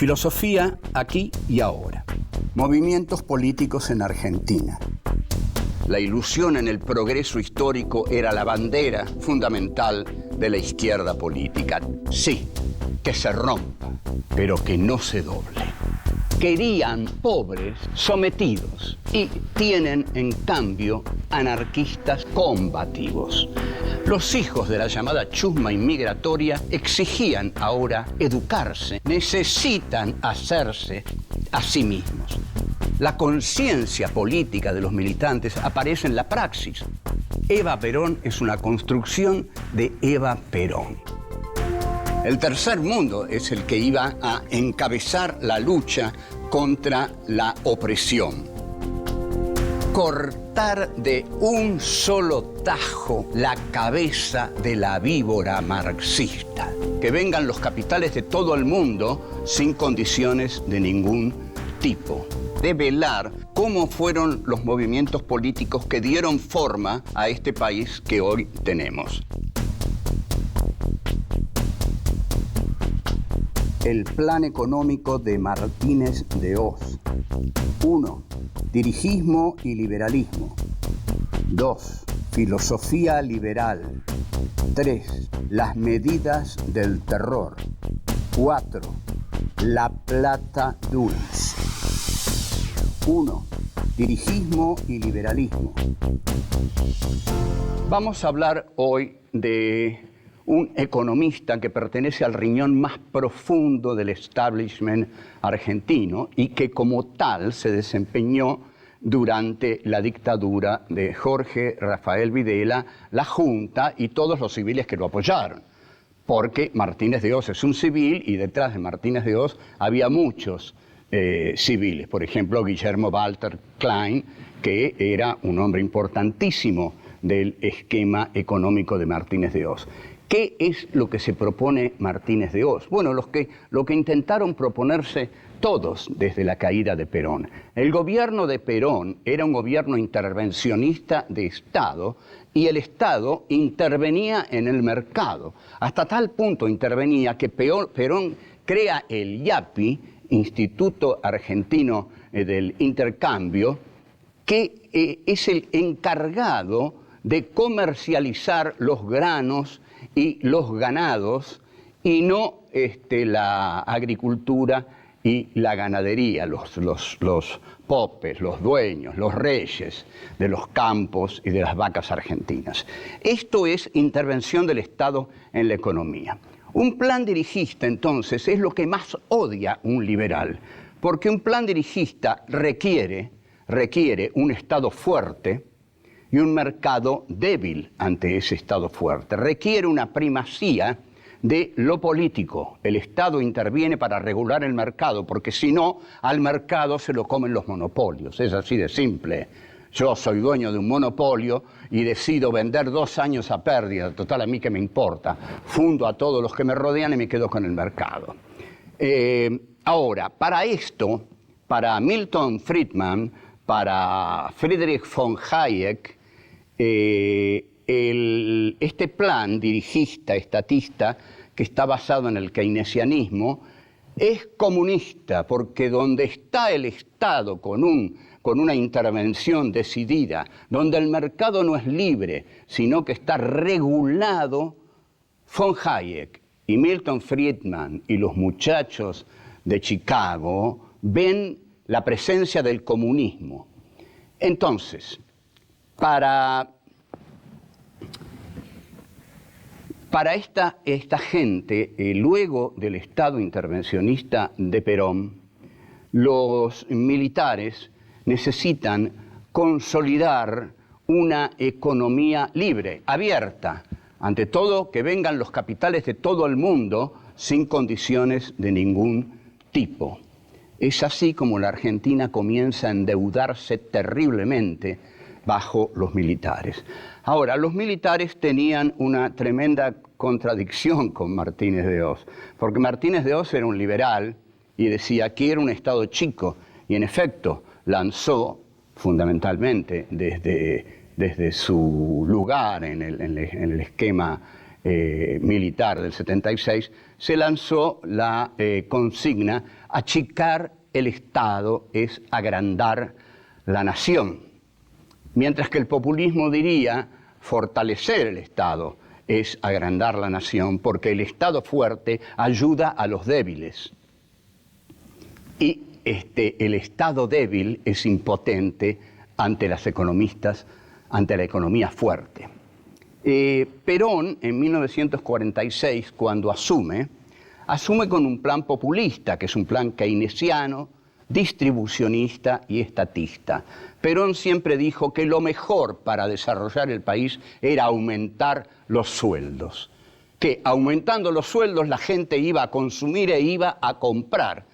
Filosofía aquí y ahora. Movimientos políticos en Argentina. La ilusión en el progreso histórico era la bandera fundamental de la izquierda política. Sí, que se rompa, pero que no se doble. Querían pobres sometidos y tienen, en cambio, anarquistas combativos. Los hijos de la llamada chusma inmigratoria exigían ahora educarse, necesitan hacerse a sí mismos. La conciencia política de los militantes aparece en la praxis. Eva Perón es una construcción de Eva Perón. El tercer mundo es el que iba a encabezar la lucha contra la opresión. Cortar de un solo tajo la cabeza de la víbora marxista. Que vengan los capitales de todo el mundo sin condiciones de ningún tipo. Develar cómo fueron los movimientos políticos que dieron forma a este país que hoy tenemos. El plan económico de Martínez de Hoz. 1. Dirigismo y liberalismo. 2. Filosofía liberal. 3. Las medidas del terror. 4. La plata dulce. 1. Dirigismo y liberalismo. Vamos a hablar hoy de un economista que pertenece al riñón más profundo del establishment argentino y que como tal se desempeñó durante la dictadura de Jorge Rafael Videla, la Junta y todos los civiles que lo apoyaron. Porque Martínez de Hoz es un civil y detrás de Martínez de Hoz había muchos civiles. Por ejemplo, Guillermo Walter Klein, que era un hombre importantísimo del esquema económico de Martínez de Hoz. ¿Qué es lo que se propone Martínez de Hoz? Bueno, lo que intentaron proponerse todos desde la caída de Perón. El gobierno de Perón era un gobierno intervencionista de Estado y el Estado intervenía en el mercado. Hasta tal punto intervenía que Perón crea el IAPI, Instituto Argentino del Intercambio, que es el encargado de comercializar los granos y los ganados y no la agricultura y la ganadería, los popes, los dueños, los reyes de los campos y de las vacas argentinas. Esto es intervención del Estado en la economía. Un plan dirigista, entonces, es lo que más odia un liberal, porque un plan dirigista requiere un Estado fuerte y un mercado débil ante ese Estado fuerte. Requiere una primacía de lo político. El Estado interviene para regular el mercado, porque si no, al mercado se lo comen los monopolios. Es así de simple. Yo soy dueño de un monopolio y decido vender 2 años a pérdida. Total, a mí qué me importa. Fundo a todos los que me rodean y me quedo con el mercado. Ahora, para esto, para Milton Friedman, para Friedrich von Hayek, este plan dirigista, estatista, que está basado en el keynesianismo, es comunista, porque donde está el Estado con una intervención decidida, donde el mercado no es libre, sino que está regulado, von Hayek y Milton Friedman y los muchachos de Chicago ven la presencia del comunismo. Entonces, para esta gente, luego del Estado intervencionista de Perón, los militares necesitan consolidar una economía libre, abierta. Ante todo, que vengan los capitales de todo el mundo sin condiciones de ningún tipo. Es así como la Argentina comienza a endeudarse terriblemente bajo los militares. Ahora, los militares tenían una tremenda contradicción con Martínez de Hoz, porque Martínez de Hoz era un liberal y decía, quiero un Estado chico, y en efecto lanzó fundamentalmente desde su lugar en el esquema militar del 76, se lanzó la consigna: achicar el Estado es agrandar la nación. Mientras que el populismo diría: fortalecer el Estado es agrandar la nación, porque el Estado fuerte ayuda a los débiles. Y el Estado débil es impotente ante las economistas, ante la economía fuerte. Perón, en 1946, cuando asume con un plan populista, que es un plan keynesiano, distribucionista y estatista. Perón siempre dijo que lo mejor para desarrollar el país era aumentar los sueldos, que aumentando los sueldos la gente iba a consumir e iba a comprar.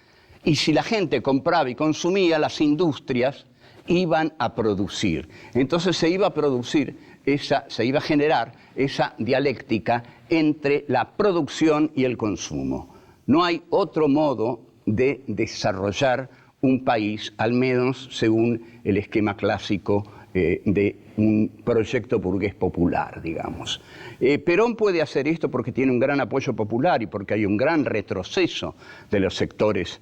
Y si la gente compraba y consumía, las industrias iban a producir. Entonces se iba a generar esa dialéctica entre la producción y el consumo. No hay otro modo de desarrollar un país, al menos según el esquema clásico de un proyecto burgués popular, digamos. Perón puede hacer esto porque tiene un gran apoyo popular y porque hay un gran retroceso de los sectores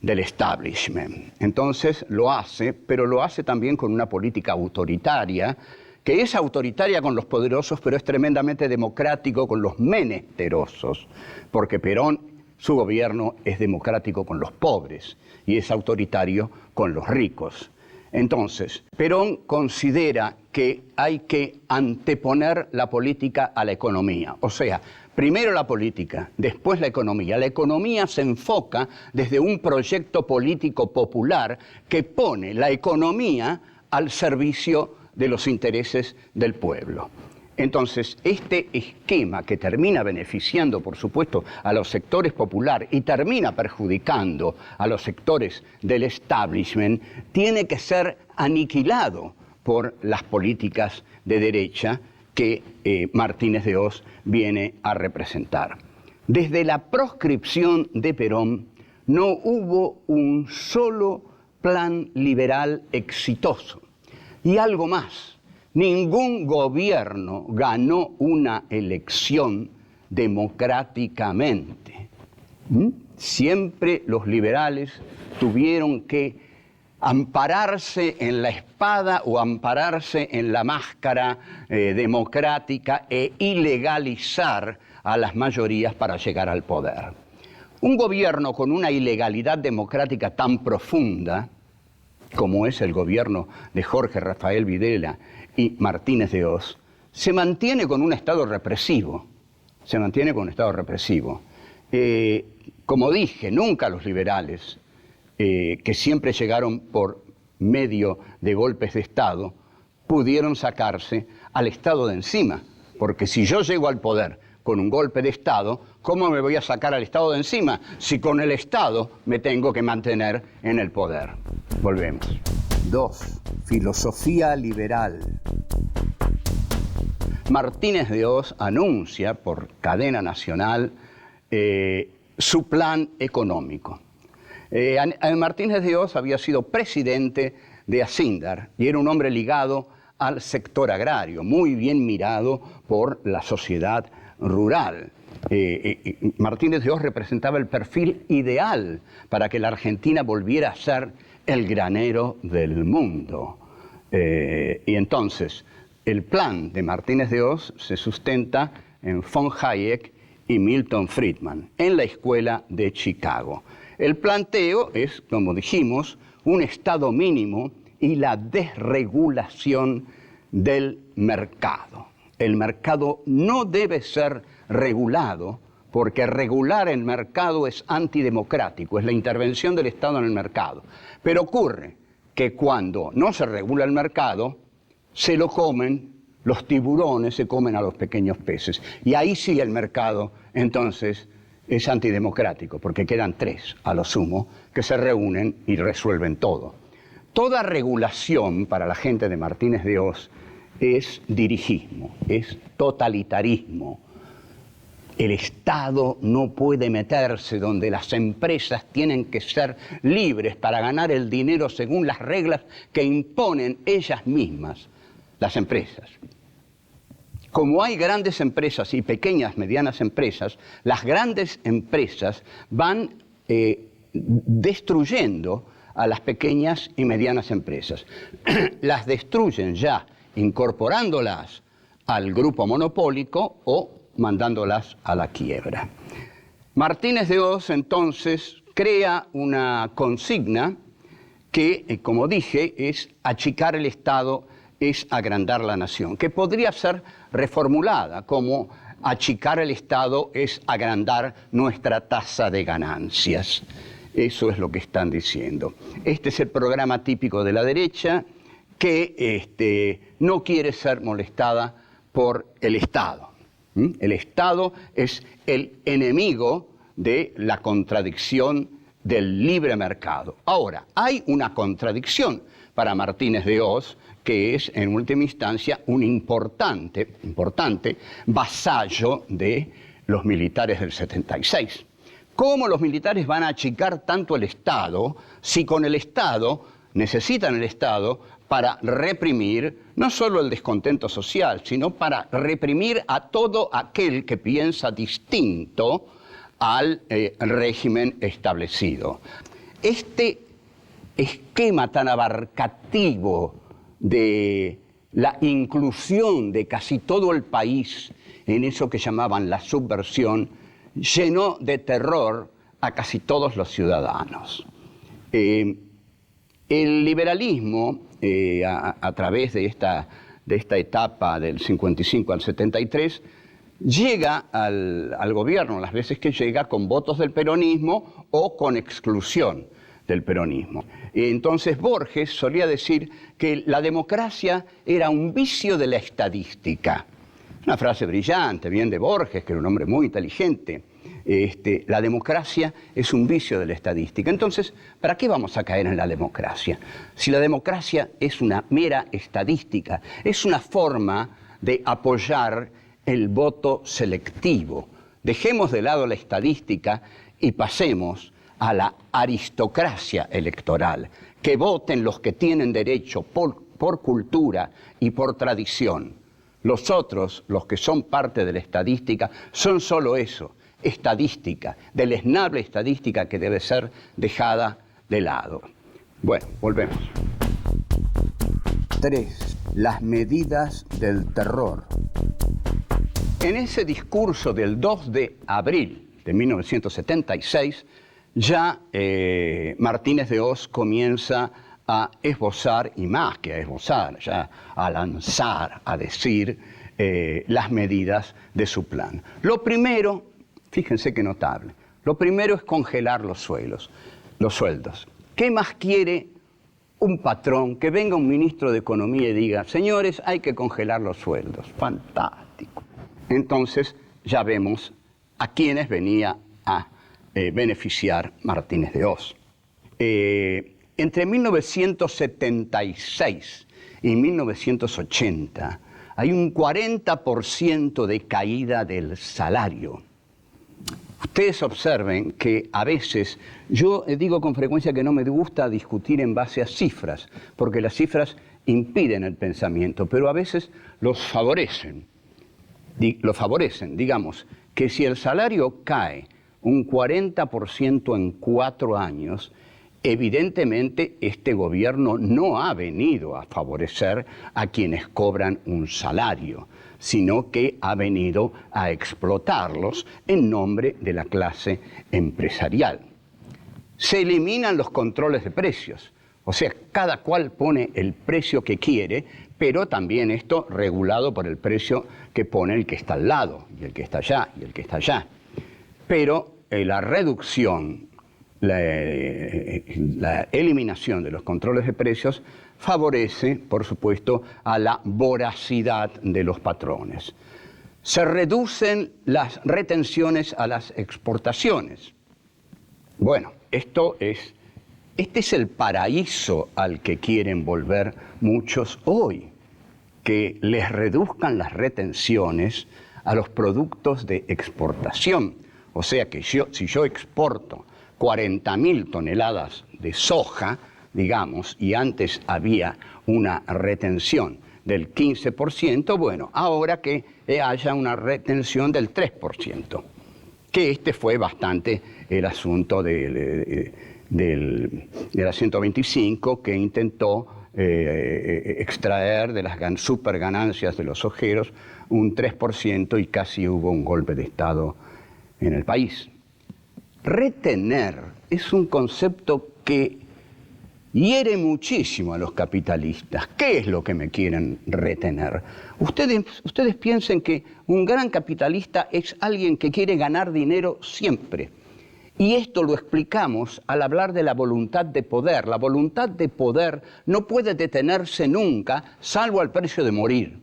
del establishment. Entonces lo hace, pero lo hace también con una política autoritaria, que es autoritaria con los poderosos, pero es tremendamente democrático con los menesterosos, porque Perón, su gobierno es democrático con los pobres y es autoritario con los ricos. Entonces, Perón considera que hay que anteponer la política a la economía, o sea, primero la política, después la economía. La economía se enfoca desde un proyecto político popular que pone la economía al servicio de los intereses del pueblo. Entonces, este esquema que termina beneficiando, por supuesto, a los sectores populares y termina perjudicando a los sectores del establishment, tiene que ser aniquilado por las políticas de derecha que Martínez de Hoz viene a representar. Desde la proscripción de Perón no hubo un solo plan liberal exitoso. Y algo más, ningún gobierno ganó una elección democráticamente. Siempre los liberales tuvieron que ampararse en la espada o ampararse en la máscara democrática e ilegalizar a las mayorías para llegar al poder. Un gobierno con una ilegalidad democrática tan profunda como es el gobierno de Jorge Rafael Videla y Martínez de Hoz, se mantiene con un Estado represivo. Como dije, nunca los liberales, que siempre llegaron por medio de golpes de Estado, pudieron sacarse al Estado de encima. Porque si yo llego al poder con un golpe de Estado, ¿cómo me voy a sacar al Estado de encima si con el Estado me tengo que mantener en el poder? Volvemos. 2. Filosofía liberal. Martínez de Hoz anuncia por cadena nacional su plan económico. Martínez de Hoz había sido presidente de Acindar y era un hombre ligado al sector agrario, muy bien mirado por la sociedad rural. Martínez de Hoz representaba el perfil ideal para que la Argentina volviera a ser el granero del mundo. Y entonces, el plan de Martínez de Hoz se sustenta en von Hayek y Milton Friedman, en la escuela de Chicago. El planteo es, como dijimos, un Estado mínimo y la desregulación del mercado. El mercado no debe ser regulado porque regular el mercado es antidemocrático, es la intervención del Estado en el mercado. Pero ocurre que cuando no se regula el mercado, se lo comen, los tiburones se comen a los pequeños peces. Y ahí sí el mercado, entonces, es antidemocrático, porque quedan 3, a lo sumo, que se reúnen y resuelven todo. Toda regulación para la gente de Martínez de Hoz es dirigismo, es totalitarismo. El Estado no puede meterse donde las empresas tienen que ser libres para ganar el dinero según las reglas que imponen ellas mismas, las empresas. como hay grandes empresas y pequeñas, medianas empresas, las grandes empresas van destruyendo a las pequeñas y medianas empresas. Las destruyen ya incorporándolas al grupo monopólico o mandándolas a la quiebra. Martínez de Hoz entonces crea una consigna que, como dije, es achicar el Estado, es agrandar la nación, que podría ser reformulada como achicar el Estado es agrandar nuestra tasa de ganancias. Eso es lo que están diciendo. Este es el programa típico de la derecha que no quiere ser molestada por el Estado. El Estado es el enemigo de la contradicción del libre mercado. Ahora, hay una contradicción para Martínez de Hoz, que es, en última instancia, un importante vasallo de los militares del 76. ¿Cómo los militares van a achicar tanto el Estado si con el Estado necesitan el Estado para reprimir no solo el descontento social, sino para reprimir a todo aquel que piensa distinto al régimen establecido? Este esquema tan abarcativo de la inclusión de casi todo el país en eso que llamaban la subversión llenó de terror a casi todos los ciudadanos. El liberalismo, a través de esta etapa del 55 al 73, llega al gobierno las veces que llega con votos del peronismo o con exclusión del peronismo. Entonces Borges solía decir que la democracia era un vicio de la estadística. Una frase brillante, bien de Borges, que era un hombre muy inteligente. La democracia es un vicio de la estadística. Entonces, ¿para qué vamos a caer en la democracia? Si la democracia es una mera estadística, es una forma de apoyar el voto selectivo. Dejemos de lado la estadística y pasemos a la aristocracia electoral, que voten los que tienen derecho por cultura y por tradición. Los otros, los que son parte de la estadística, son solo eso, estadística, deleznable estadística que debe ser dejada de lado. Bueno, volvemos. 3. Las medidas del terror. En ese discurso del 2 de abril de 1976, ya Martínez de Hoz comienza a esbozar, y más que a esbozar, ya a lanzar, a decir las medidas de su plan. Lo primero, fíjense qué notable, lo primero es congelar los sueldos. ¿Qué más quiere un patrón que venga un ministro de Economía y diga, señores, hay que congelar los sueldos? Fantástico. Entonces ya vemos a quienes venía a beneficiar Martínez de Hoz. Entre 1976 y 1980 hay un 40% de caída del salario. Ustedes observen que a veces, yo digo con frecuencia que no me gusta discutir en base a cifras, porque las cifras impiden el pensamiento, pero a veces los favorecen. Digamos que si el salario cae un 40% en 4 años, evidentemente este gobierno no ha venido a favorecer a quienes cobran un salario, sino que ha venido a explotarlos en nombre de la clase empresarial. Se eliminan los controles de precios, o sea, cada cual pone el precio que quiere, pero también esto regulado por el precio que pone el que está al lado, y el que está allá, y el que está allá. Pero la reducción, la eliminación de los controles de precios favorece, por supuesto, a la voracidad de los patrones. Se reducen las retenciones a las exportaciones. Bueno, este es el paraíso al que quieren volver muchos hoy, que les reduzcan las retenciones a los productos de exportación. O sea que si yo exporto 40.000 toneladas de soja, digamos, y antes había una retención del 15%, bueno, ahora que haya una retención del 3%, que este fue bastante el asunto de la 125, que intentó extraer de las super ganancias de los ojeros un 3% y casi hubo un golpe de Estado en el país. Retener es un concepto que hiere muchísimo a los capitalistas. ¿Qué es lo que me quieren retener? Ustedes piensen que un gran capitalista es alguien que quiere ganar dinero siempre. Y esto lo explicamos al hablar de la voluntad de poder. La voluntad de poder no puede detenerse nunca, salvo al precio de morir.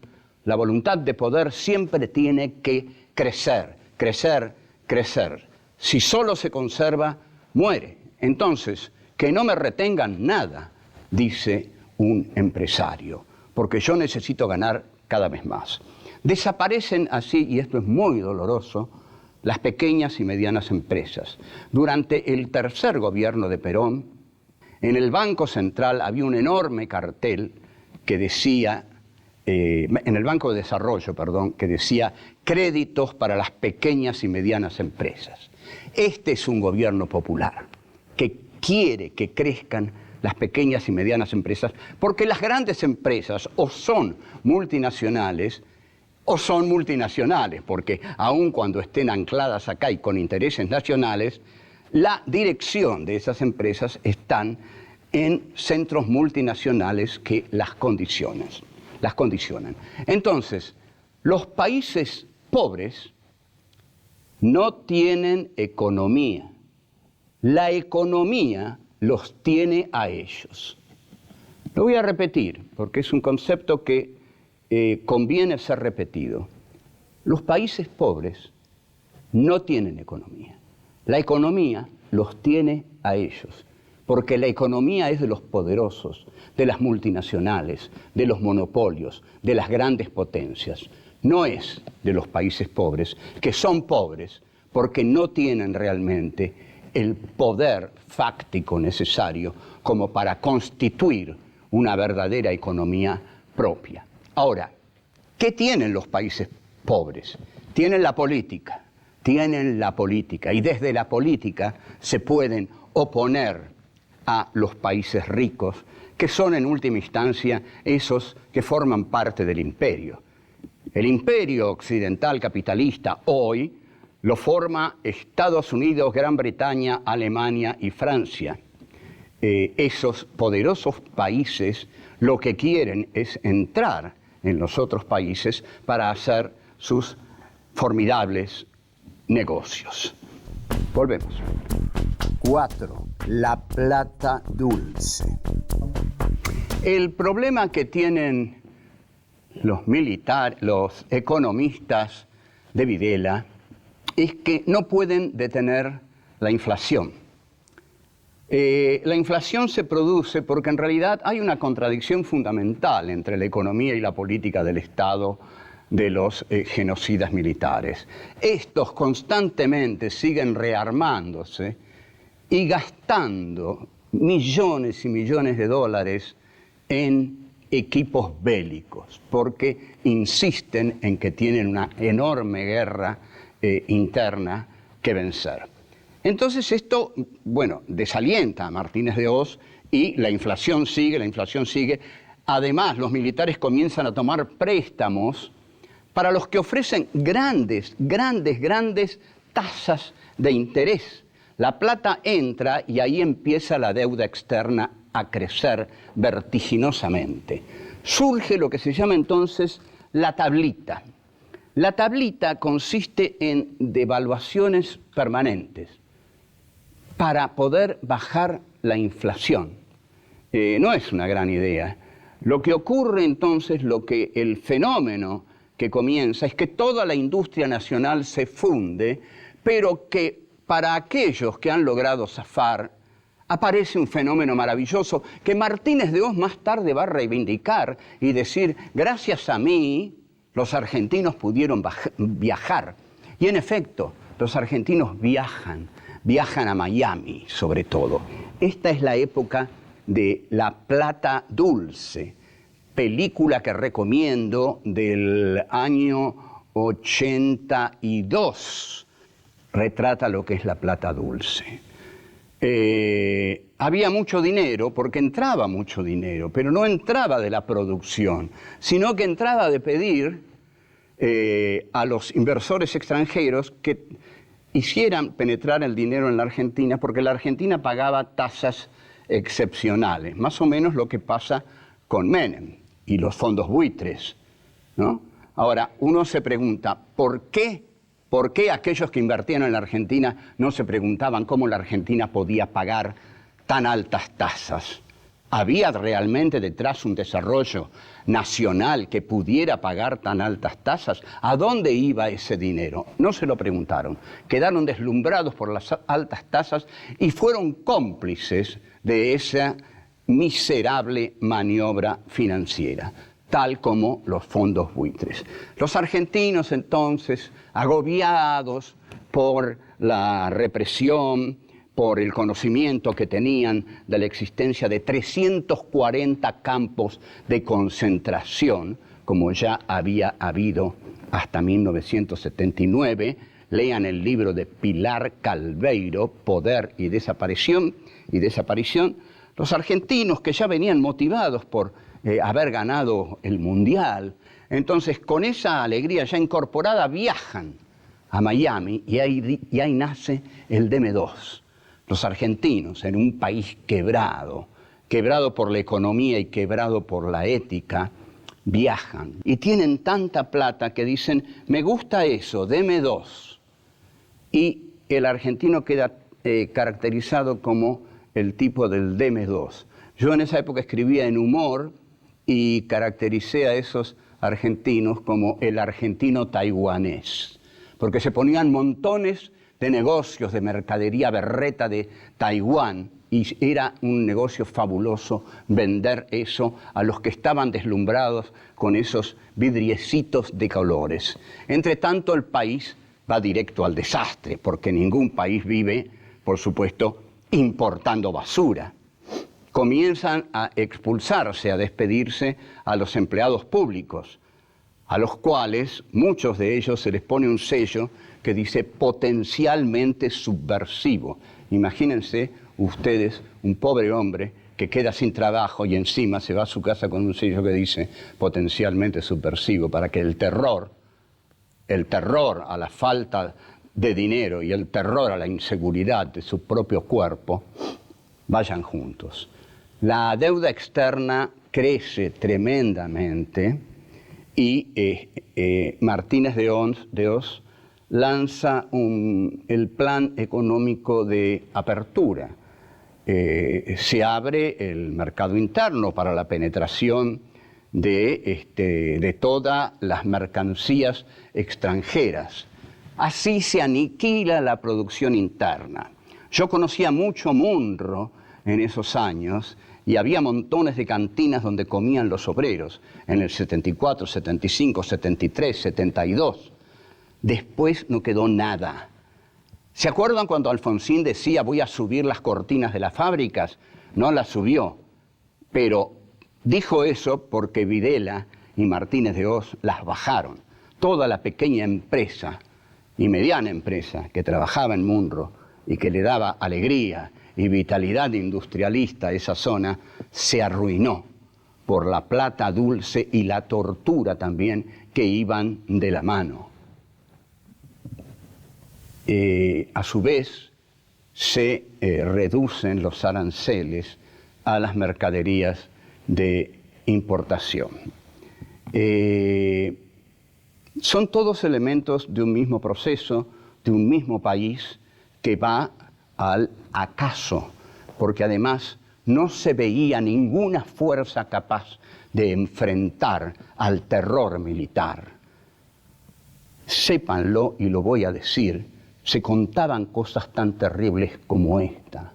La voluntad de poder siempre tiene que crecer, crecer, crecer. Si solo se conserva, muere. Entonces, que no me retengan nada, dice un empresario, porque yo necesito ganar cada vez más. Desaparecen así, y esto es muy doloroso, las pequeñas y medianas empresas. Durante el tercer gobierno de Perón, en el Banco Central había un enorme cartel que decía, en el Banco de Desarrollo, perdón, que decía créditos para las pequeñas y medianas empresas. Este es un gobierno popular que quiere que crezcan las pequeñas y medianas empresas, porque las grandes empresas o son multinacionales, porque aun cuando estén ancladas acá y con intereses nacionales, la dirección de esas empresas están en centros multinacionales que las condicionan. Entonces, los países pobres no tienen economía. La economía los tiene a ellos. Lo voy a repetir, porque es un concepto que conviene ser repetido. Los países pobres no tienen economía. La economía los tiene a ellos, porque la economía es de los poderosos, de las multinacionales, de los monopolios, de las grandes potencias. No es de los países pobres, que son pobres porque no tienen realmente el poder fáctico necesario como para constituir una verdadera economía propia. Ahora, ¿qué tienen los países pobres? Tienen la política, y desde la política se pueden oponer a los países ricos, que son en última instancia esos que forman parte del imperio. El imperio occidental capitalista hoy lo forma Estados Unidos, Gran Bretaña, Alemania y Francia. Esos poderosos países lo que quieren es entrar en los otros países para hacer sus formidables negocios. Volvemos. 4. La plata dulce. El problema que tienen los economistas de Videla es que no pueden detener la inflación. La inflación se produce porque en realidad hay una contradicción fundamental entre la economía y la política del Estado de los genocidas militares. Estos constantemente siguen rearmándose y gastando millones y millones de dólares en equipos bélicos, porque insisten en que tienen una enorme guerra interna que vencer. Entonces esto, bueno, desalienta a Martínez de Hoz y la inflación sigue. Además, los militares comienzan a tomar préstamos para los que ofrecen grandes tasas de interés. La plata entra y ahí empieza la deuda externa a crecer vertiginosamente. Surge lo que se llama entonces la tablita. La tablita consiste en devaluaciones permanentes para poder bajar la inflación. No es una gran idea. Lo que ocurre entonces, el fenómeno que comienza es que toda la industria nacional se funde, pero que para aquellos que han logrado zafar, aparece un fenómeno maravilloso que Martínez de Hoz más tarde va a reivindicar y decir, gracias a mí, los argentinos pudieron viajar. Y en efecto, los argentinos viajan a Miami sobre todo. Esta es la época de la plata dulce, película que recomiendo del año 82, retrata lo que es la plata dulce. Había mucho dinero, porque entraba mucho dinero, pero no entraba de la producción, sino que entraba de pedir a los inversores extranjeros que hicieran penetrar el dinero en la Argentina, porque la Argentina pagaba tasas excepcionales, más o menos lo que pasa con Menem y los fondos buitres, ¿no? Ahora, uno se pregunta, ¿por qué aquellos que invertían en la Argentina no se preguntaban cómo la Argentina podía pagar tan altas tasas? ¿Había realmente detrás un desarrollo nacional que pudiera pagar tan altas tasas? ¿A dónde iba ese dinero? No se lo preguntaron. Quedaron deslumbrados por las altas tasas y fueron cómplices de esa miserable maniobra financiera, tal como los fondos buitres. Los argentinos, entonces, agobiados por la represión, por el conocimiento que tenían de la existencia de 340 campos de concentración, como ya había habido hasta 1979, lean el libro de Pilar Calveiro, Poder y Desaparición, los argentinos que ya venían motivados por haber ganado el Mundial, entonces con esa alegría ya incorporada viajan a Miami y ahí nace el DM2. Los argentinos, en un país quebrado por la economía y quebrado por la ética, viajan y tienen tanta plata que dicen, me gusta eso, deme 2. Y el argentino queda caracterizado como el tipo del deme 2. Yo en esa época escribía en humor y caractericé a esos argentinos como el argentino taiwanés, porque se ponían montones de negocios de mercadería berreta de Taiwán y era un negocio fabuloso vender eso a los que estaban deslumbrados con esos vidriecitos de colores. Entre tanto, el país va directo al desastre, porque ningún país vive, por supuesto, importando basura. Comienzan a expulsarse, a despedirse a los empleados públicos, a los cuales muchos de ellos se les pone un sello que dice potencialmente subversivo. Imagínense ustedes un pobre hombre que queda sin trabajo y encima se va a su casa con un sello que dice potencialmente subversivo, para que el terror a la falta de dinero y el terror a la inseguridad de su propio cuerpo vayan juntos. La deuda externa crece tremendamente y Martínez de Oz lanza el plan económico de apertura. Se abre el mercado interno para la penetración de todas las mercancías extranjeras. Así se aniquila la producción interna. Yo conocía mucho Munro en esos años y había montones de cantinas donde comían los obreros, en el 74, 75, 73, 72. Después no quedó nada. ¿Se acuerdan cuando Alfonsín decía voy a subir las cortinas de las fábricas? No las subió, pero dijo eso porque Videla y Martínez de Oz las bajaron. Toda la pequeña empresa y mediana empresa que trabajaba en Munro y que le daba alegría y vitalidad industrialista a esa zona, se arruinó por la plata dulce y la tortura también que iban de la mano. A su vez, se reducen los aranceles a las mercaderías de importación. Son todos elementos de un mismo proceso, de un mismo país que va al acaso, porque además no se veía ninguna fuerza capaz de enfrentar al terror militar. Sépanlo, y lo voy a decir, se contaban cosas tan terribles como esta.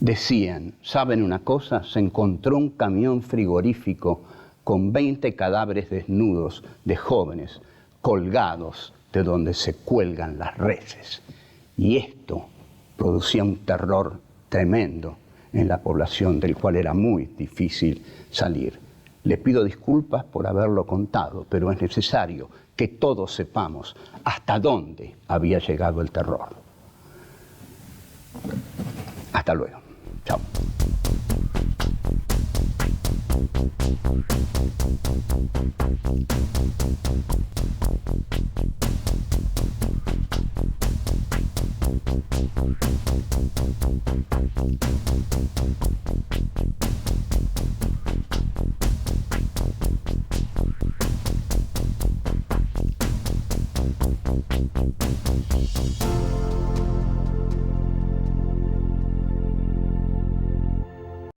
Decían, ¿saben una cosa? Se encontró un camión frigorífico con 20 cadáveres desnudos de jóvenes colgados de donde se cuelgan las reses. Y esto producía un terror tremendo en la población del cual era muy difícil salir. Le pido disculpas por haberlo contado, pero es necesario que todos sepamos hasta dónde había llegado el terror. Hasta luego. Chao.